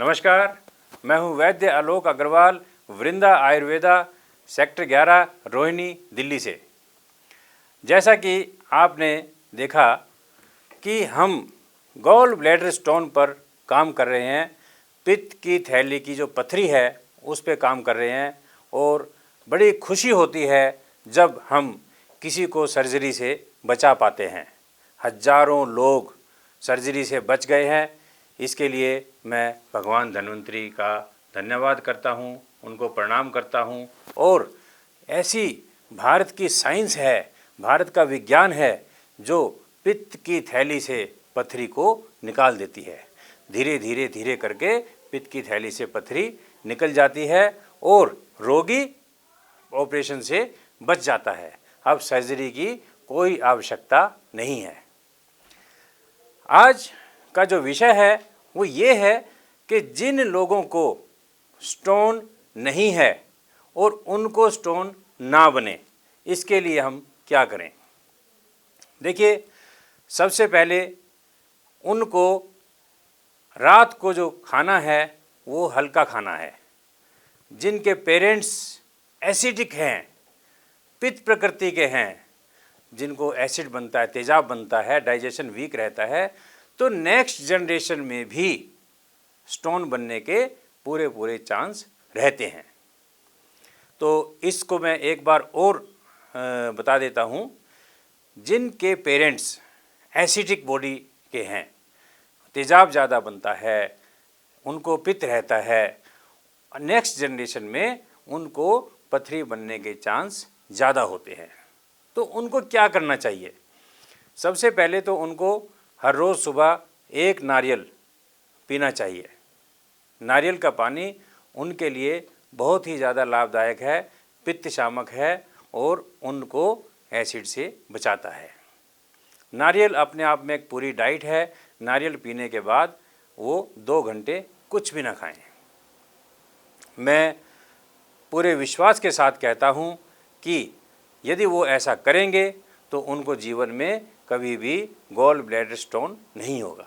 नमस्कार, मैं हूं वैद्य आलोक अग्रवाल, वृंदा आयुर्वेदा, सेक्टर 11, रोहिणी, दिल्ली से। जैसा कि आपने देखा कि हम गॉल ब्लैडर स्टोन पर काम कर रहे हैं, पित्त की थैली की जो पथरी है उस पे काम कर रहे हैं और बड़ी खुशी होती है जब हम किसी को सर्जरी से बचा पाते हैं। हजारों लोग सर्जरी से बच गए हैं। इसके लिए मैं भगवान धन्वंतरी का धन्यवाद करता हूँ, उनको प्रणाम करता हूँ। और ऐसी भारत की साइंस है, भारत का विज्ञान है जो पित्त की थैली से पथरी को निकाल देती है। धीरे धीरे धीरे करके पित्त की थैली से पथरी निकल जाती है और रोगी ऑपरेशन से बच जाता है। अब सर्जरी की कोई आवश्यकता नहीं है। आज का जो विषय है वो ये है कि जिन लोगों को स्टोन नहीं है और उनको स्टोन ना बने, इसके लिए हम क्या करें। देखिए, सबसे पहले उनको रात को जो खाना है वो हल्का खाना है। जिनके पेरेंट्स एसिडिक हैं, पित्त प्रकृति के हैं, जिनको एसिड बनता है, तेजाब बनता है, डाइजेशन वीक रहता है, तो नेक्स्ट जनरेशन में भी स्टोन बनने के पूरे पूरे चांस रहते हैं। तो इसको मैं एक बार और बता देता हूँ। जिनके पेरेंट्स एसिडिक बॉडी के हैं, तेजाब ज़्यादा बनता है, उनको पित्त रहता है, नेक्स्ट जनरेशन में उनको पथरी बनने के चांस ज़्यादा होते हैं। तो उनको क्या करना चाहिए। सबसे पहले तो उनको हर रोज़ सुबह एक नारियल पीना चाहिए। नारियल का पानी उनके लिए बहुत ही ज़्यादा लाभदायक है, पित्त शामक है और उनको एसिड से बचाता है। नारियल अपने आप में एक पूरी डाइट है। नारियल पीने के बाद वो 2 घंटे कुछ भी ना खाएं। मैं पूरे विश्वास के साथ कहता हूँ कि यदि वो ऐसा करेंगे तो उनको जीवन में कभी भी गॉल ब्लैडर स्टोन नहीं होगा,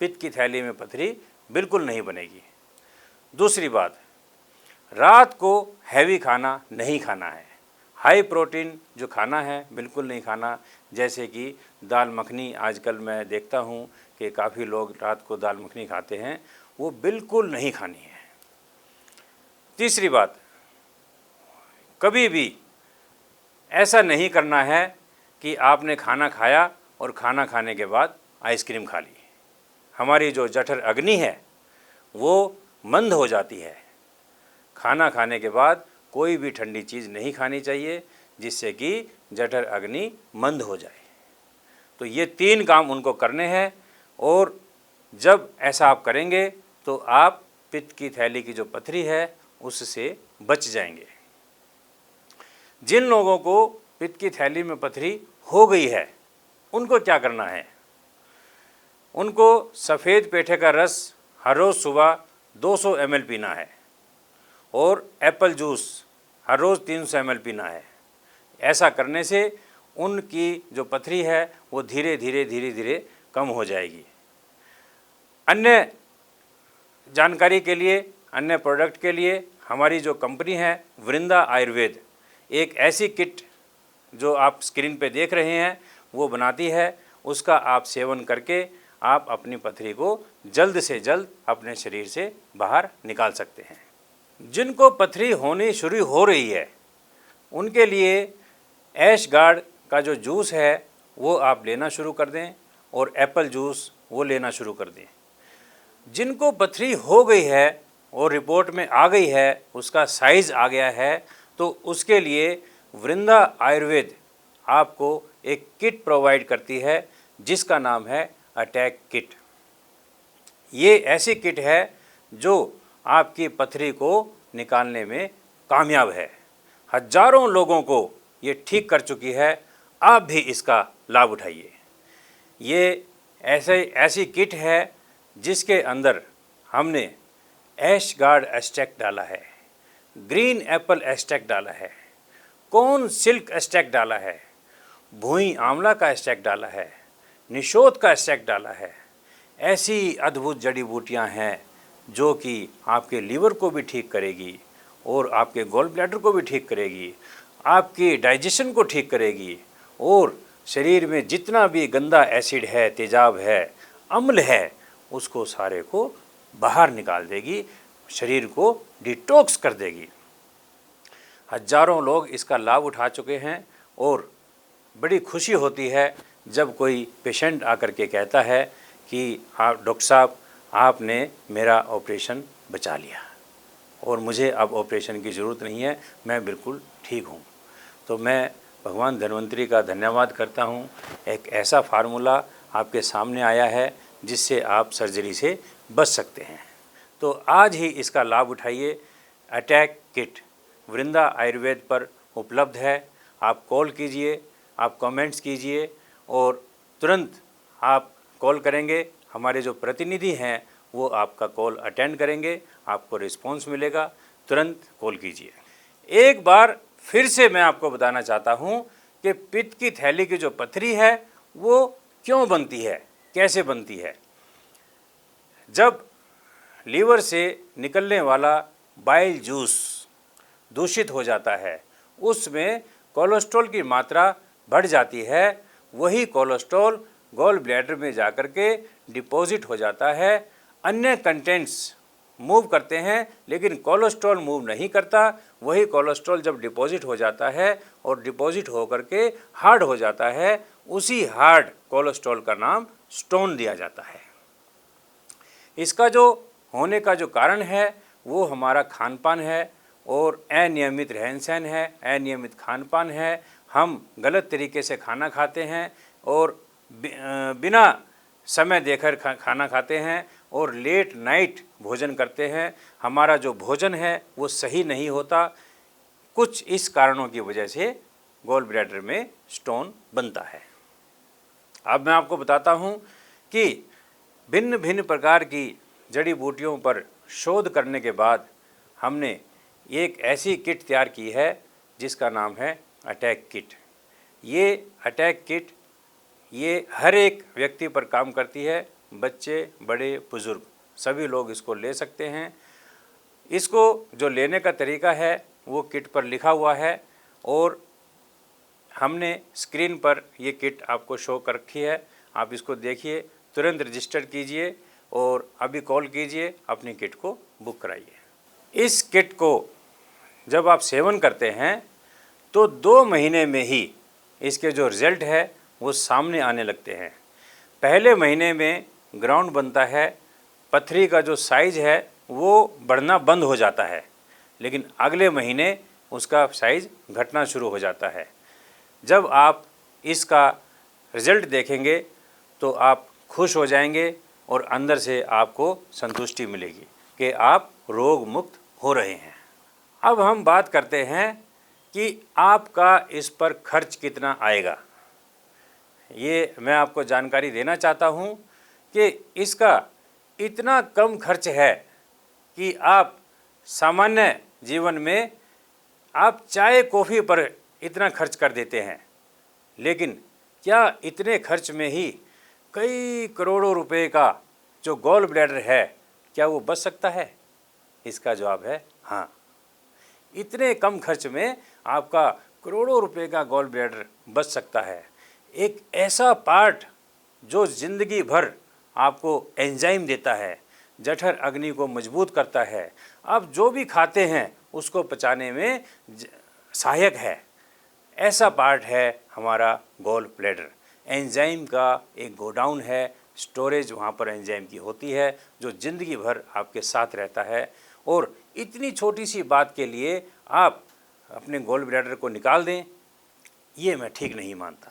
पित्त की थैली में पथरी बिल्कुल नहीं बनेगी। दूसरी बात, रात को हैवी खाना नहीं खाना है। हाई प्रोटीन जो खाना है बिल्कुल नहीं खाना। जैसे कि दाल मखनी, आजकल मैं देखता हूँ कि काफ़ी लोग रात को दाल मखनी खाते हैं, वो बिल्कुल नहीं खानी है। तीसरी बात, कभी भी ऐसा नहीं करना है कि आपने खाना खाया और खाना खाने के बाद आइसक्रीम खा ली। हमारी जो जठर अग्नि है वो मंद हो जाती है। खाना खाने के बाद कोई भी ठंडी चीज़ नहीं खानी चाहिए जिससे कि जठर अग्नि मंद हो जाए। तो ये 3 काम उनको करने हैं और जब ऐसा आप करेंगे तो आप पित्त की थैली की जो पथरी है उससे बच जाएंगे। जिन लोगों को पित्त की थैली में पथरी हो गई है उनको क्या करना है। उनको सफ़ेद पेठे का रस हर रोज़ सुबह 200 ml पीना है और एप्पल जूस हर रोज़ 300 ml पीना है। ऐसा करने से उनकी जो पथरी है वो धीरे धीरे कम हो जाएगी। अन्य जानकारी के लिए, अन्य प्रोडक्ट के लिए हमारी जो कंपनी है वृंदा आयुर्वेद, एक ऐसी किट जो आप स्क्रीन पे देख रहे हैं वो बनाती है। उसका आप सेवन करके आप अपनी पथरी को जल्द से जल्द अपने शरीर से बाहर निकाल सकते हैं। जिनको पथरी होनी शुरू हो रही है उनके लिए ऐश गार्ड का जो जूस है वो आप लेना शुरू कर दें और एप्पल जूस वो लेना शुरू कर दें। जिनको पथरी हो गई है और रिपोर्ट में आ गई है, उसका साइज़ आ गया है, तो उसके लिए वृंदा आयुर्वेद आपको एक किट प्रोवाइड करती है जिसका नाम है अटैक किट। ये ऐसी किट है जो आपकी पथरी को निकालने में कामयाब है। हजारों लोगों को ये ठीक कर चुकी है। आप भी इसका लाभ उठाइए। ये ऐसी किट है जिसके अंदर हमने ऐश गार्ड एक्सट्रैक्ट डाला है, ग्रीन एप्पल एक्सट्रैक्ट डाला है, कॉर्न सिल्क एक्सट्रैक्ट डाला है, भुई आंवला का एक्सट्रैक्ट डाला है, निशोध का एक्सट्रैक्ट डाला है। ऐसी अद्भुत जड़ी बूटियां हैं जो कि आपके लीवर को भी ठीक करेगी और आपके गॉल ब्लैडर को भी ठीक करेगी, आपकी डाइजेशन को ठीक करेगी और शरीर में जितना भी गंदा एसिड है, तेजाब है, अम्ल है, उसको सारे को बाहर निकाल देगी, शरीर को डिटॉक्स कर देगी। हजारों लोग इसका लाभ उठा चुके हैं और बड़ी खुशी होती है जब कोई पेशेंट आकर के कहता है कि आप डॉक्टर साहब, आपने मेरा ऑपरेशन बचा लिया और मुझे अब ऑपरेशन की ज़रूरत नहीं है, मैं बिल्कुल ठीक हूँ। तो मैं भगवान धन्वंतरी का धन्यवाद करता हूँ। एक ऐसा फार्मूला आपके सामने आया है जिससे आप सर्जरी से बच सकते हैं। तो आज ही इसका लाभ उठाइए। अटैक किट वृंदा आयुर्वेद पर उपलब्ध है। आप कॉल कीजिए, आप कमेंट्स कीजिए और तुरंत आप कॉल करेंगे, हमारे जो प्रतिनिधि हैं वो आपका कॉल अटेंड करेंगे, आपको रिस्पांस मिलेगा। तुरंत कॉल कीजिए। एक बार फिर से मैं आपको बताना चाहता हूँ कि पित्त की थैली की जो पथरी है वो क्यों बनती है, कैसे बनती है। जब लीवर से निकलने वाला बाइल जूस दूषित हो जाता है, उसमें कोलेस्ट्रॉल की मात्रा बढ़ जाती है। वही कोलेस्ट्रॉल गॉल ब्लैडर में जाकर के डिपॉजिट हो जाता है। अन्य कंटेंट्स मूव करते हैं लेकिन कोलेस्ट्रॉल मूव नहीं करता। वही कोलेस्ट्रॉल जब डिपॉजिट हो जाता है और डिपॉजिट होकर के हार्ड हो जाता है, उसी हार्ड कोलेस्ट्रॉल का नाम स्टोन दिया जाता है। इसका जो होने का जो कारण है वो हमारा खान पान है और अनियमित रहन सहन है, अनियमित खान पान है। हम गलत तरीके से खाना खाते हैं और बिना समय देकर खाना खाते हैं और लेट नाइट भोजन करते हैं। हमारा जो भोजन है वो सही नहीं होता। कुछ इस कारणों की वजह से गॉल ब्लैडर में स्टोन बनता है। अब मैं आपको बताता हूँ कि भिन्न भिन्न प्रकार की जड़ी बूटियों पर शोध करने के बाद हमने एक ऐसी किट तैयार की है जिसका नाम है अटैक किट। ये अटैक किट ये हर एक व्यक्ति पर काम करती है। बच्चे, बड़े, बुज़ुर्ग सभी लोग इसको ले सकते हैं। इसको जो लेने का तरीका है वो किट पर लिखा हुआ है और हमने स्क्रीन पर ये किट आपको शो कर रखी है। आप इसको देखिए, तुरंत रजिस्टर कीजिए और अभी कॉल कीजिए, अपनी किट को बुक कराइए। इस किट को जब आप सेवन करते हैं तो 2 महीने में ही इसके जो रिज़ल्ट है वो सामने आने लगते हैं। पहले महीने में ग्राउंड बनता है, पथरी का जो साइज़ है वो बढ़ना बंद हो जाता है, लेकिन अगले महीने उसका साइज़ घटना शुरू हो जाता है। जब आप इसका रिज़ल्ट देखेंगे तो आप खुश हो जाएंगे और अंदर से आपको संतुष्टि मिलेगी कि आप रोग मुक्त हो रहे हैं। अब हम बात करते हैं कि आपका इस पर खर्च कितना आएगा। ये मैं आपको जानकारी देना चाहता हूँ कि इसका इतना कम खर्च है कि आप सामान्य जीवन में आप चाय कॉफ़ी पर इतना खर्च कर देते हैं, लेकिन क्या इतने खर्च में ही कई करोड़ों रुपए का जो गॉल ब्लैडर है क्या वो बच सकता है? इसका जवाब है हाँ। इतने कम खर्च में आपका करोड़ों रुपए का गॉल ब्लैडर बच सकता है। एक ऐसा पार्ट जो ज़िंदगी भर आपको एंजाइम देता है, जठर अग्नि को मजबूत करता है, आप जो भी खाते हैं उसको पचाने में सहायक है, ऐसा पार्ट है हमारा गॉल ब्लैडर। एंजाइम का एक गोडाउन है, स्टोरेज वहाँ पर एंजाइम की होती है जो ज़िंदगी भर आपके साथ रहता है। और इतनी छोटी सी बात के लिए आप अपने गॉल ब्लैडर को निकाल दें, ये मैं ठीक नहीं मानता।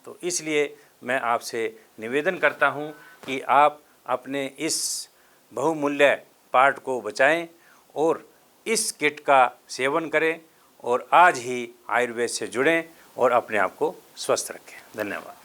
तो इसलिए मैं आपसे निवेदन करता हूँ कि आप अपने इस बहुमूल्य पार्ट को बचाएं और इस किट का सेवन करें और आज ही आयुर्वेद से जुड़ें और अपने आप को स्वस्थ रखें। धन्यवाद।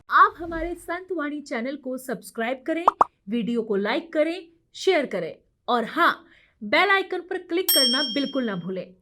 आप हमारे संतवाणी चैनल को सब्सक्राइब करें, वीडियो को लाइक करें, शेयर करें और हाँ, बेल आइकन पर क्लिक करना बिल्कुल ना भूलें